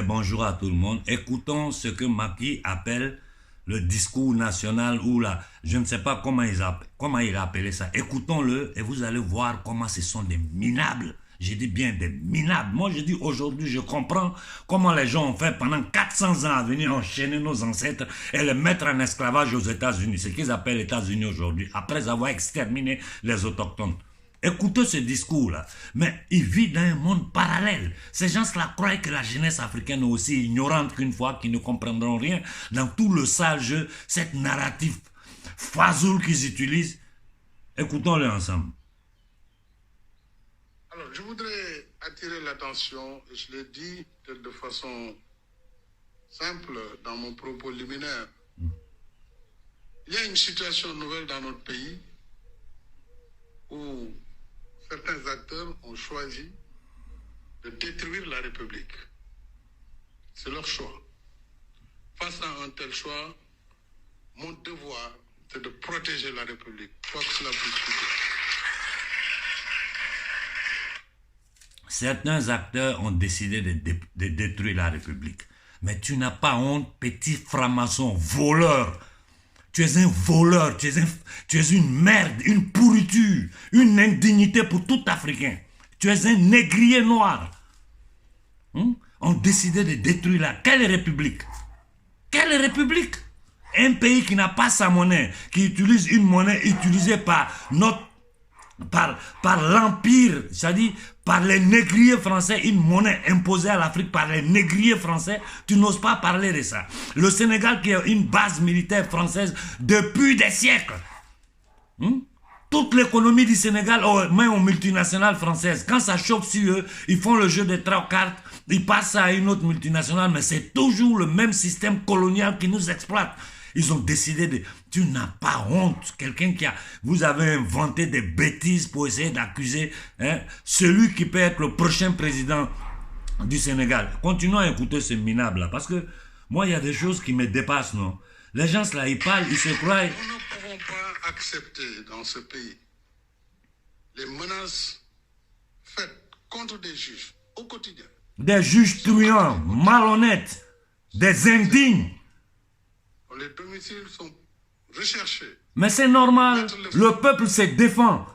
Bonjour à tout le monde. Écoutons ce que Macky appelle le discours national ou là, je ne sais pas comment il a appelé ça. Écoutons-le et vous allez voir comment ce sont des minables. J'ai dit bien des minables. Moi, je dis aujourd'hui, je comprends comment les gens ont fait pendant 400 ans à venir enchaîner nos ancêtres et les mettre en esclavage aux États-Unis, ce qu'ils appellent les États-Unis aujourd'hui, après avoir exterminé les autochtones. Écoutez ce discours-là. Mais il vit dans un monde parallèle. Ces gens-là croient que la jeunesse africaine est aussi ignorante qu'une fois, qu'ils ne comprendront rien dans tout le sale jeu, cette narrative fazoule qu'ils utilisent. Écoutons-le ensemble. Alors, je voudrais attirer l'attention, et je l'ai dit de façon simple dans mon propos liminaire. Il y a une situation nouvelle dans notre pays où certains acteurs ont choisi de détruire la République. C'est leur choix. Face à un tel choix, mon devoir, c'est de protéger la République, quoi que cela puisse coûter. Certains acteurs ont décidé de détruire la République. Mais tu n'as pas honte, petit franc-maçon, voleur. Tu es un voleur, tu es une merde, une pourriture, une indignité pour tout Africain. Tu es un négrier noir. On décidé de détruire la... Quelle république? Quelle république? Un pays qui n'a pas sa monnaie, qui utilise une monnaie utilisée par l'Empire, c'est-à-dire par les négriers français, une monnaie imposée à l'Afrique par les négriers français, tu n'oses pas parler de ça. Le Sénégal qui est une base militaire française depuis des siècles. Toute l'économie du Sénégal main aux multinationales françaises. Quand ça chauffe sur eux, ils font le jeu des trois cartes, ils passent à une autre multinationale, mais c'est toujours le même système colonial qui nous exploite. Ils ont décidé de... Tu n'as pas honte. Quelqu'un qui a... Vous avez inventé des bêtises pour essayer d'accuser celui qui peut être le prochain président du Sénégal. Continuons à écouter ce minable-là. Parce que moi, il y a des choses qui me dépassent, non? Les gens, là, ils parlent, ils se croient... Nous ne pouvons pas accepter dans ce pays les menaces faites contre des juges au quotidien. Des juges truands, malhonnêtes, des indignes. Les domiciles sont recherchés. Mais c'est normal. Le peuple se défend.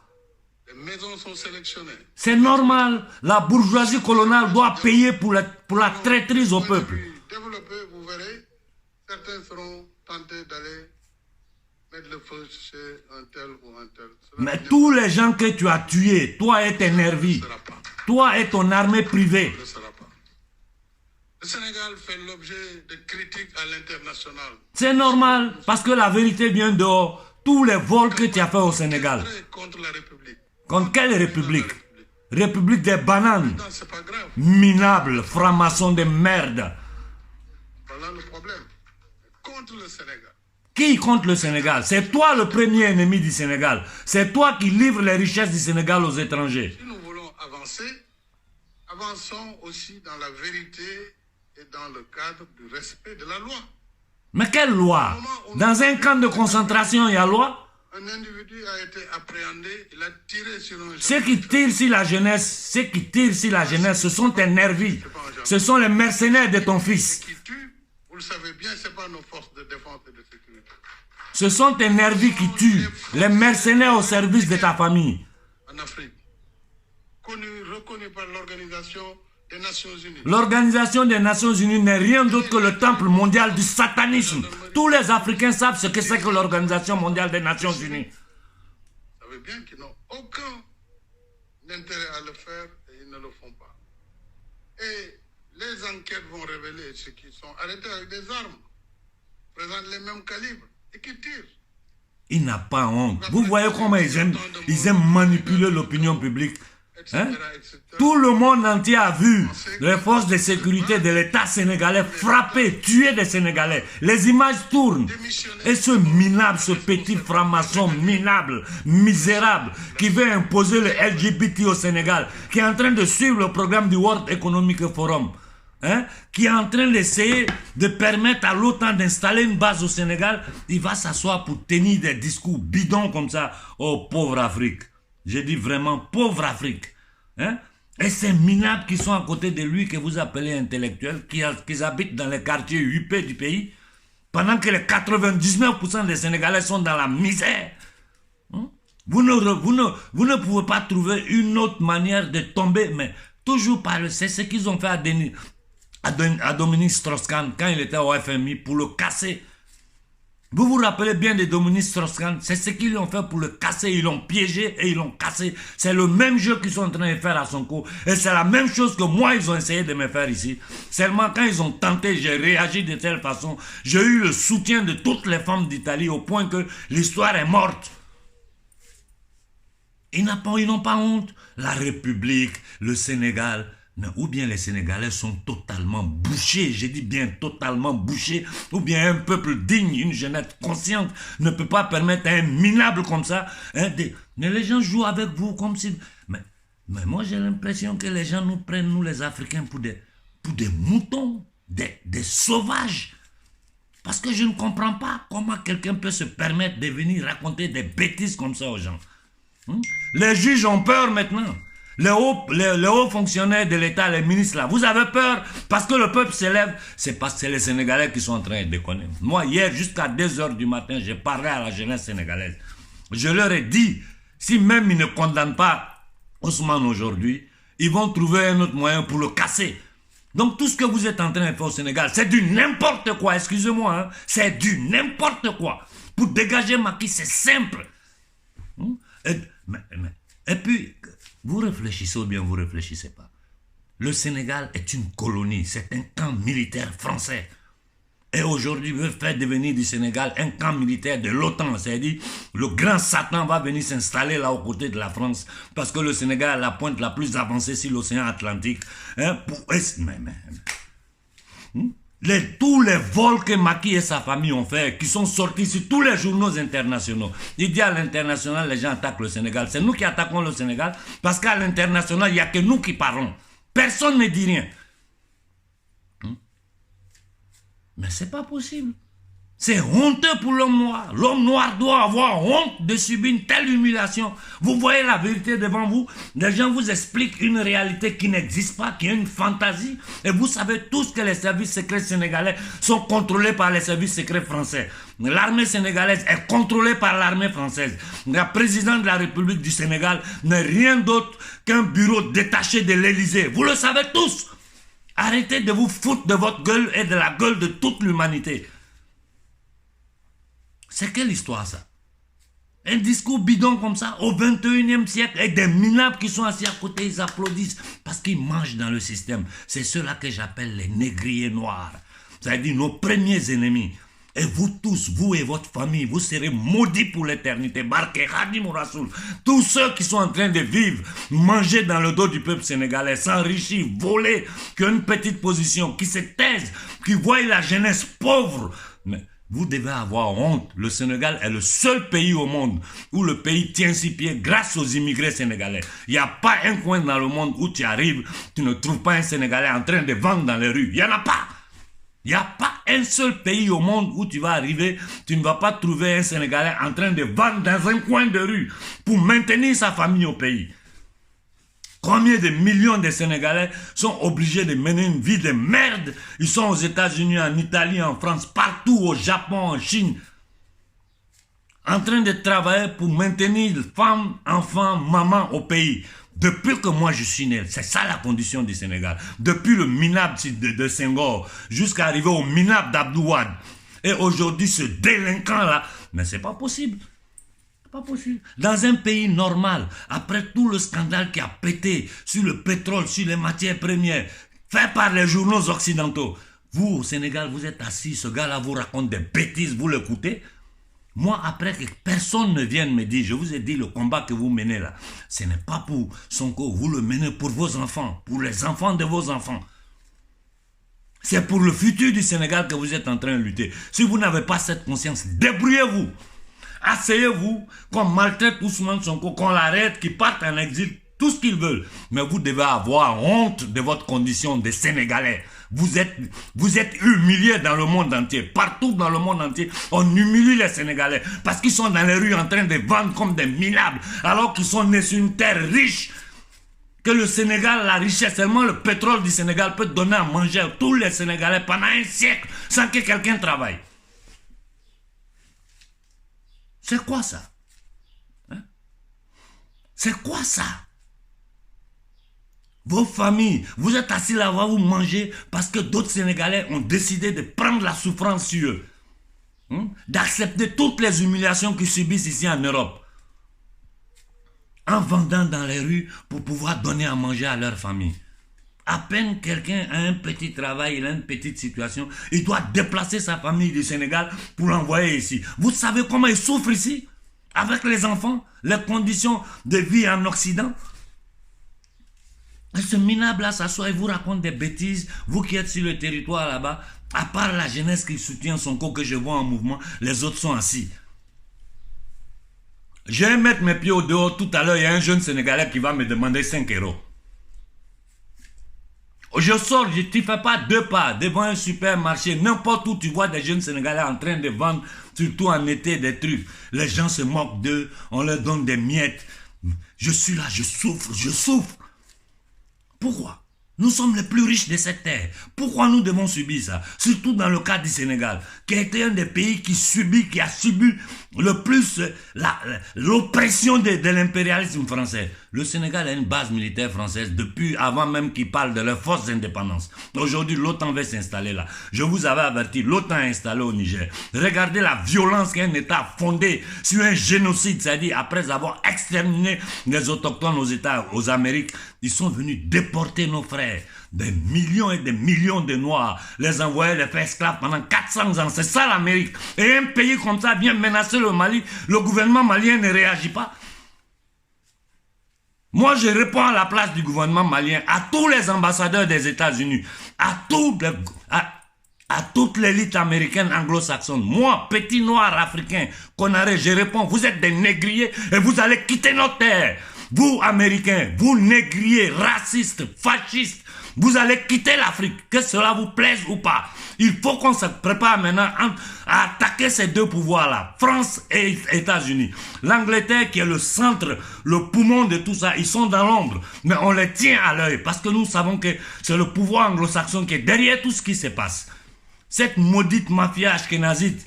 Les maisons sont sélectionnées. C'est normal. La bourgeoisie coloniale doit payer pour la traîtrise au peuple. Développé, vous verrez, certains seront tentés d'aller mettre le feu chez un tel ou un tel. Mais tous les gens que tu as tués, toi et tes nervis, toi et ton armée privée. Ne le sera pas. Le Sénégal fait l'objet de critiques à l'international. C'est normal, parce que la vérité vient dehors. Tous les vols que tu as fait au Sénégal. Contre la République. Contre quelle République? République des bananes. Non, c'est pas grave. Minable, franc-maçon de merde. Voilà le problème. Contre le Sénégal. Qui contre le Sénégal? C'est toi le premier ennemi du Sénégal. C'est toi qui livres les richesses du Sénégal aux étrangers. Si nous voulons avancer, avançons aussi dans la vérité et dans le cadre du respect de la loi. Mais quelle loi? Dans un camp de concentration, il y a loi? Un individu a été appréhendé, il a tiré sur un... Ceux qui tirent sur la jeunesse, ce sont tes nervis. Ce sont les mercenaires de ton fils. Qui tue, vous le savez bien, ce n'est pas nos forces de défense et de sécurité. Ce sont tes nervis qui tuent, les mercenaires au service de ta famille. En Afrique, reconnu par l'Organisation des Nations Unies. L'Organisation des Nations Unies n'est rien d'autre que le temple mondial du satanisme. Tous les Africains savent ce que c'est que l'Organisation mondiale des Nations Unies. Vous savez bien qu'ils n'ont aucun intérêt à le faire et ils ne le font pas. Et les enquêtes vont révéler ceux qui sont arrêtés avec des armes, présentent les mêmes calibres et qui tirent. Il n'a pas honte. Vous voyez comment ils aiment manipuler l'opinion publique. Tout le monde entier a vu les forces de sécurité de l'État sénégalais frapper, tuer des Sénégalais. Les images tournent. Et ce minable, ce petit franc-maçon minable, misérable, qui veut imposer le LGBT au Sénégal, qui est en train de suivre le programme du World Economic Forum, qui est en train d'essayer de permettre à l'OTAN d'installer une base au Sénégal, il va s'asseoir pour tenir des discours bidons comme ça. Oh, pauvre Afrique. J'ai dit vraiment pauvre Afrique. Et ces minables qui sont à côté de lui, que vous appelez intellectuels, qui habitent dans les quartiers huppés du pays, pendant que les 99% des Sénégalais sont dans la misère. Vous ne pouvez pas trouver une autre manière de tomber, mais toujours par le... C'est ce qu'ils ont fait à Dominique Strauss-Kahn quand il était au FMI pour le casser. Vous vous rappelez bien de Dominique Strauss-Kahn? C'est ce qu'ils ont fait pour le casser. Ils l'ont piégé et ils l'ont cassé. C'est le même jeu qu'ils sont en train de faire à Sonko. Et c'est la même chose que moi, ils ont essayé de me faire ici. Seulement, quand ils ont tenté, j'ai réagi de telle façon. J'ai eu le soutien de toutes les femmes d'Italie au point que l'histoire est morte. Ils n'ont pas honte. La République, le Sénégal... Mais ou bien les Sénégalais sont totalement bouchés, j'ai dit bien totalement bouchés, ou bien un peuple digne, une jeunesse consciente ne peut pas permettre à un minable comme ça. Mais les gens jouent avec vous comme si... Mais moi j'ai l'impression que les gens nous prennent, nous les Africains, pour des moutons, des sauvages. Parce que je ne comprends pas comment quelqu'un peut se permettre de venir raconter des bêtises comme ça aux gens. Les juges ont peur maintenant. Les hauts fonctionnaires de l'État, les ministres là, vous avez peur parce que le peuple s'élève. C'est parce que c'est les Sénégalais qui sont en train de déconner. Moi, hier, jusqu'à 2 h du matin, j'ai parlé à la jeunesse sénégalaise. Je leur ai dit, si même ils ne condamnent pas Ousmane aujourd'hui, ils vont trouver un autre moyen pour le casser. Donc tout ce que vous êtes en train de faire au Sénégal, c'est du n'importe quoi, excusez-moi, hein, c'est du n'importe quoi. Pour dégager Macky, c'est simple. Et puis... Vous réfléchissez ou bien vous ne réfléchissez pas. Le Sénégal est une colonie, c'est un camp militaire français. Et aujourd'hui, veut faire devenir du Sénégal un camp militaire de l'OTAN. C'est-à-dire, le grand Satan va venir s'installer là aux côtés de la France parce que le Sénégal a la pointe la plus avancée sur l'océan Atlantique. Hein, tous les vols que Macky et sa famille ont fait, qui sont sortis sur tous les journaux internationaux. Il dit à l'international, les gens attaquent le Sénégal. C'est nous qui attaquons le Sénégal, parce qu'à l'international, il n'y a que nous qui parlons. Personne ne dit rien. Mais ce n'est pas possible. C'est honteux pour l'homme noir. L'homme noir doit avoir honte de subir une telle humiliation. Vous voyez la vérité devant vous. Les gens vous expliquent une réalité qui n'existe pas, qui est une fantaisie. Et vous savez tous que les services secrets sénégalais sont contrôlés par les services secrets français. L'armée sénégalaise est contrôlée par l'armée française. La présidente de la République du Sénégal n'est rien d'autre qu'un bureau détaché de l'Élysée. Vous le savez tous. Arrêtez de vous foutre de votre gueule et de la gueule de toute l'humanité. C'est quelle histoire ça? Un discours bidon comme ça au 21e siècle avec des minables qui sont assis à côté, ils applaudissent parce qu'ils mangent dans le système. C'est ceux-là que j'appelle les négriers noirs. C'est-à-dire nos premiers ennemis. Et vous tous, vous et votre famille, vous serez maudits pour l'éternité. Barke Khadim Rassoul. Tous ceux qui sont en train de vivre, manger dans le dos du peuple sénégalais, s'enrichir, voler, qui ont une petite position, qui se taisent, qui voient la jeunesse pauvre. Mais vous devez avoir honte. Le Sénégal est le seul pays au monde où le pays tient ses pieds grâce aux immigrés sénégalais. Il n'y a pas un coin dans le monde où tu arrives, tu ne trouves pas un Sénégalais en train de vendre dans les rues. Il n'y en a pas. Il n'y a pas un seul pays au monde où tu vas arriver, tu ne vas pas trouver un Sénégalais en train de vendre dans un coin de rue pour maintenir sa famille au pays. Combien de millions de Sénégalais sont obligés de mener une vie de merde? Ils sont aux États-Unis, en Italie, en France, partout, au Japon, en Chine, en train de travailler pour maintenir femmes, enfants, mamans au pays. Depuis que moi je suis né, c'est ça la condition du Sénégal. Depuis le minable de Senghor jusqu'à arriver au minable d'Abdou Wade. Et aujourd'hui ce délinquant-là, mais c'est pas possible. Pas possible. Dans un pays normal, après tout le scandale qui a pété sur le pétrole, sur les matières premières, fait par les journaux occidentaux, vous au Sénégal, vous êtes assis, ce gars-là vous raconte des bêtises, vous l'écoutez. Moi, après que personne ne vienne me dire, je vous ai dit, le combat que vous menez là, ce n'est pas pour Sonko, vous le menez pour vos enfants, pour les enfants de vos enfants. C'est pour le futur du Sénégal que vous êtes en train de lutter. Si vous n'avez pas cette conscience, débrouillez-vous. Asseyez-vous, qu'on maltraite Ousmane Sonko, qu'on l'arrête, qu'il parte en exil, tout ce qu'ils veulent. Mais vous devez avoir honte de votre condition de Sénégalais. Vous êtes humiliés dans le monde entier. Partout dans le monde entier, on humilie les Sénégalais. Parce qu'ils sont dans les rues en train de vendre comme des minables. Alors qu'ils sont nés sur une terre riche. Que le Sénégal, la richesse, seulement le pétrole du Sénégal peut donner à manger à tous les Sénégalais pendant un siècle sans que quelqu'un travaille. C'est quoi ça? Hein? C'est quoi ça? Vos familles, vous êtes assis là-bas, vous mangez parce que d'autres Sénégalais ont décidé de prendre la souffrance sur eux. Hein? D'accepter toutes les humiliations qu'ils subissent ici en Europe. En vendant dans les rues pour pouvoir donner à manger à leur famille. À peine quelqu'un a un petit travail, il a une petite situation, il doit déplacer sa famille du Sénégal pour l'envoyer ici. Vous savez comment ils souffrent ici? Avec les enfants, les conditions de vie en Occident. Et ce minable-là s'assoit et vous raconte des bêtises, vous qui êtes sur le territoire là-bas, à part la jeunesse qui soutient son corps que je vois en mouvement, les autres sont assis. Je vais mettre mes pieds au dehors tout à l'heure, il y a un jeune Sénégalais qui va me demander 5 €. Je sors, tu ne fais pas 2 pas devant un supermarché, n'importe où tu vois des jeunes Sénégalais en train de vendre, surtout en été, des trucs. Les gens se moquent d'eux, on leur donne des miettes. Je suis là, je souffre. Pourquoi? Nous sommes les plus riches de cette terre. Pourquoi nous devons subir ça? Surtout dans le cas du Sénégal, qui a été un des pays qui a subi le plus l'oppression de l'impérialisme français. Le Sénégal a une base militaire française depuis avant même qu'ils parlent de leurs forces d'indépendance. Aujourd'hui, l'OTAN va s'installer là. Je vous avais averti, l'OTAN est installée au Niger. Regardez la violence qu'un État fondé sur un génocide, c'est-à-dire après avoir exterminé les autochtones aux Amériques, ils sont venus déporter nos frères. Des millions et des millions de Noirs, les envoyer les faire esclaves pendant 400 ans. C'est ça l'Amérique. Et un pays comme ça vient menacer le Mali. Le gouvernement malien ne réagit pas. Moi, je réponds à la place du gouvernement malien, à tous les ambassadeurs des États-Unis, à toute l'élite américaine anglo-saxonne. Moi, petit noir africain, Konaré, je réponds, vous êtes des négriers et vous allez quitter notre terre. Vous, Américains, vous négriers, racistes, fascistes, vous allez quitter l'Afrique, que cela vous plaise ou pas. Il faut qu'on se prépare maintenant à attaquer ces deux pouvoirs-là, France et États-Unis. L'Angleterre qui est le centre, le poumon de tout ça, ils sont dans l'ombre, mais on les tient à l'œil parce que nous savons que c'est le pouvoir anglo-saxon qui est derrière tout ce qui se passe. Cette maudite mafia ashkénazite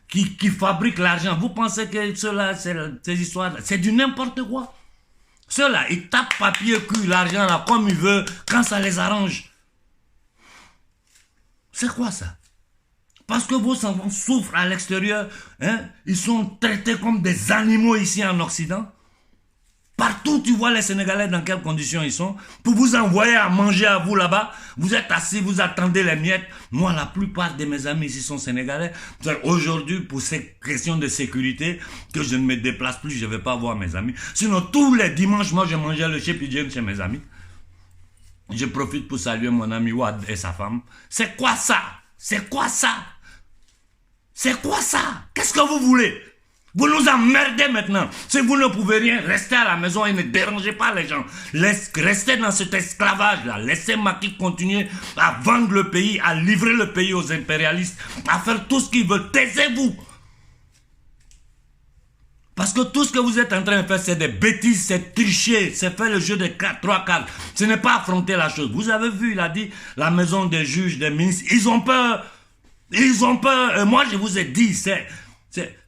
qui fabrique l'argent, vous pensez que cela, ces histoires, c'est du n'importe quoi? Ceux-là, ils tapent papier cul, l'argent là, comme ils veulent, quand ça les arrange. C'est quoi ça? Parce que vos enfants souffrent à l'extérieur, hein? Ils sont traités comme des animaux ici en Occident. Partout, tu vois les Sénégalais dans quelles conditions ils sont. Pour vous envoyer à manger à vous là-bas, vous êtes assis, vous attendez les miettes. Moi, la plupart de mes amis ici sont Sénégalais. Aujourd'hui, pour ces questions de sécurité, que je ne me déplace plus, je ne vais pas voir mes amis. Sinon, tous les dimanches, moi, je mangeais le chépidien chez mes amis. Je profite pour saluer mon ami Wad et sa femme. C'est quoi ça? C'est quoi ça? C'est quoi ça? Qu'est-ce que vous voulez? Vous nous emmerdez maintenant. Si vous ne pouvez rien, restez à la maison et ne dérangez pas les gens. Restez dans cet esclavage-là. Laissez Macky continuer à vendre le pays, à livrer le pays aux impérialistes, à faire tout ce qu'ils veulent. Taisez-vous. Parce que tout ce que vous êtes en train de faire, c'est des bêtises, c'est tricher, c'est faire le jeu de 3 cartes. Ce n'est pas affronter la chose. Vous avez vu, il a dit, la maison des juges, des ministres, ils ont peur. Ils ont peur. Moi, je vous ai dit,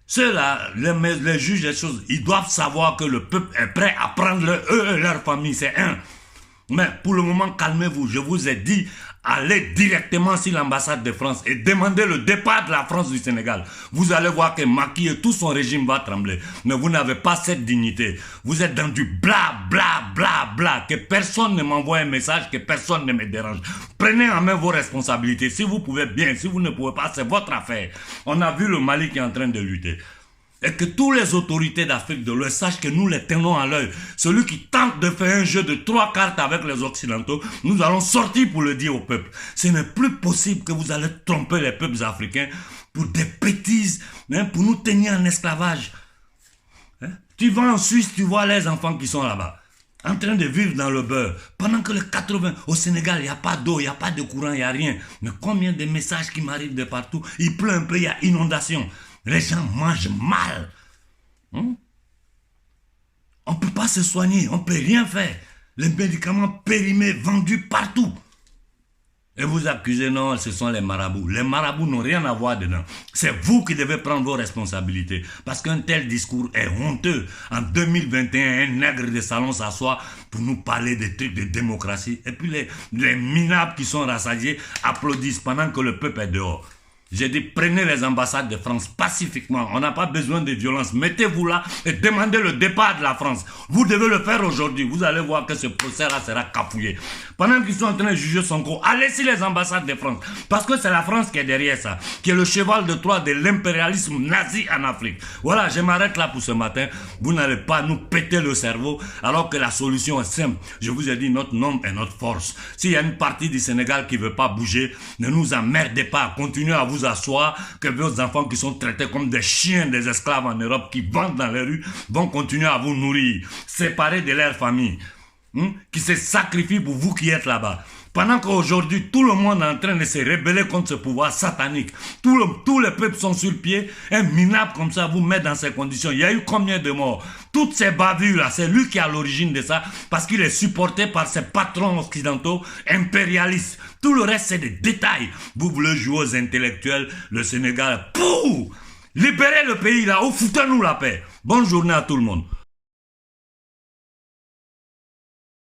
ceux-là, les juges des choses, ils doivent savoir que le peuple est prêt à prendre eux et leur famille, c'est un. Mais pour le moment, calmez-vous. Je vous ai dit, allez directement sur l'ambassade de France et demandez le départ de la France du Sénégal. Vous allez voir que Macky et tout son régime va trembler. Mais vous n'avez pas cette dignité. Vous êtes dans du bla bla bla bla. Que personne ne m'envoie un message, que personne ne me dérange. Prenez en main vos responsabilités. Si vous pouvez bien, si vous ne pouvez pas, c'est votre affaire. On a vu le Mali qui est en train de lutter. Et que toutes les autorités d'Afrique de l'Ouest sachent que nous les tenons à l'œil. Celui qui tente de faire un jeu de 3 cartes avec les Occidentaux, nous allons sortir pour le dire au peuple. Ce n'est plus possible que vous allez tromper les peuples africains pour des bêtises, pour nous tenir en esclavage. Tu vas en Suisse, tu vois les enfants qui sont là-bas, en train de vivre dans le beurre. Pendant que les 80, au Sénégal, il n'y a pas d'eau, il n'y a pas de courant, il n'y a rien. Mais combien de messages qui m'arrivent de partout? Il pleut un peu, il y a inondation. Les gens mangent mal. On ne peut pas se soigner, on ne peut rien faire. Les médicaments périmés, vendus partout. Et vous accusez, non, ce sont les marabouts. Les marabouts n'ont rien à voir dedans. C'est vous qui devez prendre vos responsabilités. Parce qu'un tel discours est honteux. En 2021, un nègre de salon s'assoit pour nous parler des trucs de démocratie. Et puis les minables qui sont rassasiés applaudissent pendant que le peuple est dehors. J'ai dit, prenez les ambassades de France pacifiquement. On n'a pas besoin de violence. Mettez-vous là et demandez le départ de la France. Vous devez le faire aujourd'hui. Vous allez voir que ce procès-là sera cafouillé. Pendant qu'ils sont en train de juger Sonko, allez sur les ambassades de France. Parce que c'est la France qui est derrière ça. Qui est le cheval de Troie de l'impérialisme nazi en Afrique. Voilà, je m'arrête là pour ce matin. Vous n'allez pas nous péter le cerveau. Alors que la solution est simple. Je vous ai dit, notre nombre est notre force. S'il y a une partie du Sénégal qui ne veut pas bouger, ne nous emmerdez pas. Continuez à vous asseoir, que vos enfants qui sont traités comme des chiens, des esclaves en Europe, qui vendent dans les rues, vont continuer à vous nourrir, séparés de leur famille, qui se sacrifient pour vous qui êtes là-bas. Pendant qu'aujourd'hui, tout le monde est en train de se rebeller contre ce pouvoir satanique. Tous les peuples sont sur le pied. Un minable comme ça vous met dans ces conditions. Il y a eu combien de morts? Toutes ces bavures-là, c'est lui qui est à l'origine de ça, parce qu'il est supporté par ses patrons occidentaux impérialistes. Tout le reste, c'est des détails. Vous voulez jouer aux intellectuels, le Sénégal, pouh! Libérez le pays là, ou foutez-nous la paix. Bonne journée à tout le monde.